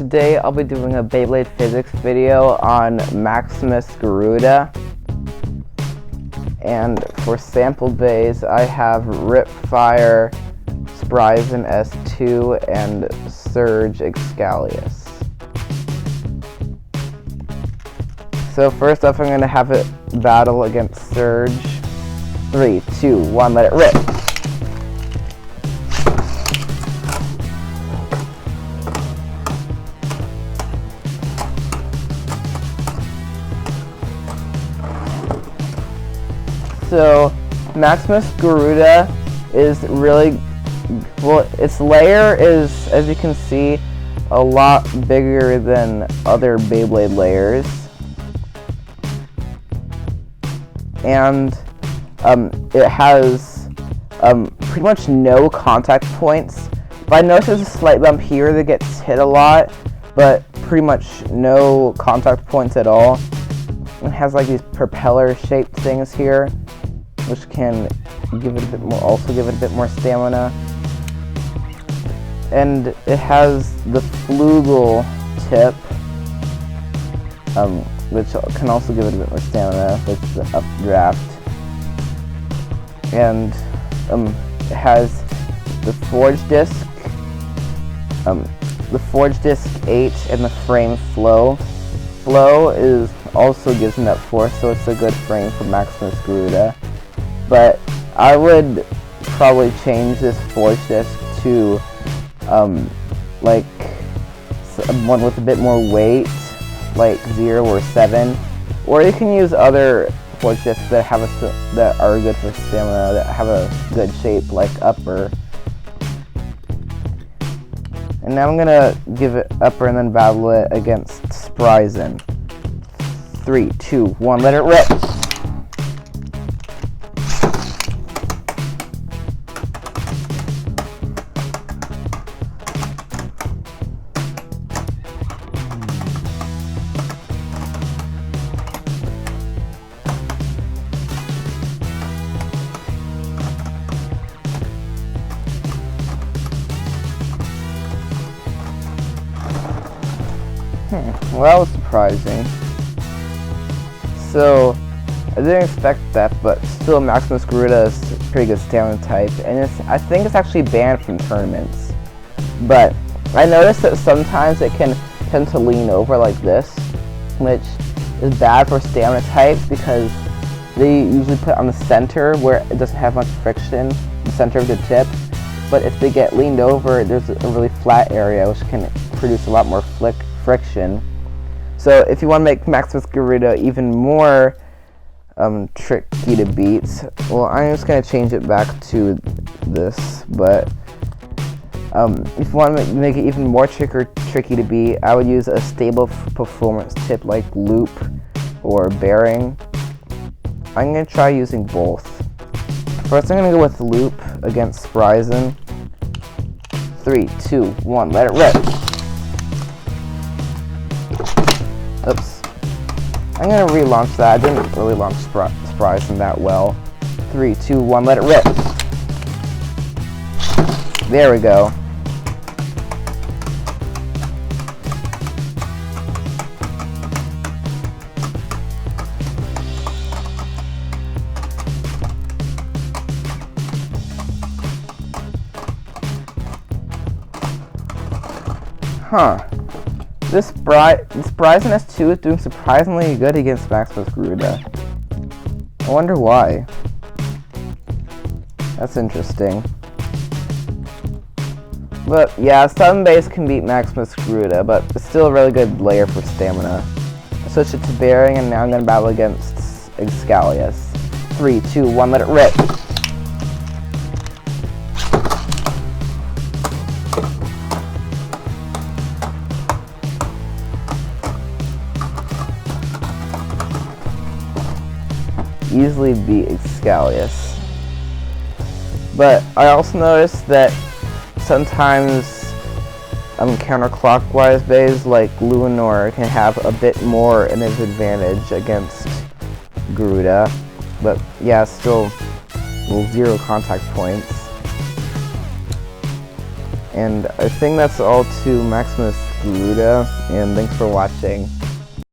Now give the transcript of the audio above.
today I'll be doing a Beyblade physics video on Maximus Garuda. And for sample bays, I have Ripfire, Spryzen S2, and Surge Excalius. So first off, I'm going to have it battle against Surge. 3, 2, 1, let it rip! So, Maximus Garuda is really, well, its layer is, as you can see, a lot bigger than other Beyblade layers. And it has pretty much no contact points. But I noticed there's a slight bump here that gets hit a lot, but pretty much no contact points at all. It has like these propeller-shaped things here, which can give it a bit more, also give it a bit more stamina. And it has the flugel tip, which can also give it a bit more stamina with the updraft. And it has the Forge Disc, Disc 8, and the frame Flow. Flow also gives enough force, so it's a good frame for Maximus Garuda. But I would probably change this Forge Disc to like one with a bit more weight, like 0 or 7, or you can use other Forge Discs that are good for stamina, that have a good shape, like Upper. And now I'm gonna give it Upper and then battle it against Spryzen. 3, 2, 1, let it rip! Well, that was surprising. So, I didn't expect that, but still Maximus Garuda is a pretty good stamina type, and I think it's actually banned from tournaments. But I noticed that sometimes it can tend to lean over like this, which is bad for stamina types because they usually put it on the center where it doesn't have much friction, the center of the tip. But if they get leaned over, there's a really flat area which can produce a lot more friction. So if you want to make Maximus Garuda even more tricky to beat, well, I'm just going to change it back to this. But if you want to make it even more tricky to beat, I would use a stable performance tip like Loop or Bearing. I'm going to try using both. First, I'm going to go with Loop against Spryzen. 3, 2, 1, let it rip! Oops. I'm going to relaunch that. I didn't really launch Spryzen that well. 3, 2, 1, let it rip! There we go. Huh. This Spryzen S2 is doing surprisingly good against Maximus Garuda. I wonder why. That's interesting. But yeah, Sun Base can beat Maximus Garuda, but it's still a really good layer for stamina. I switched it to Bearing, and now I'm going to battle against Excalius. 3, 2, 1, let it rip! Easily beat Excalius. But I also noticed that sometimes counterclockwise bays like Luinor can have a bit more of an advantage against Garuda. But yeah, still 0 contact points. And I think that's all to Maximus Garuda, and thanks for watching.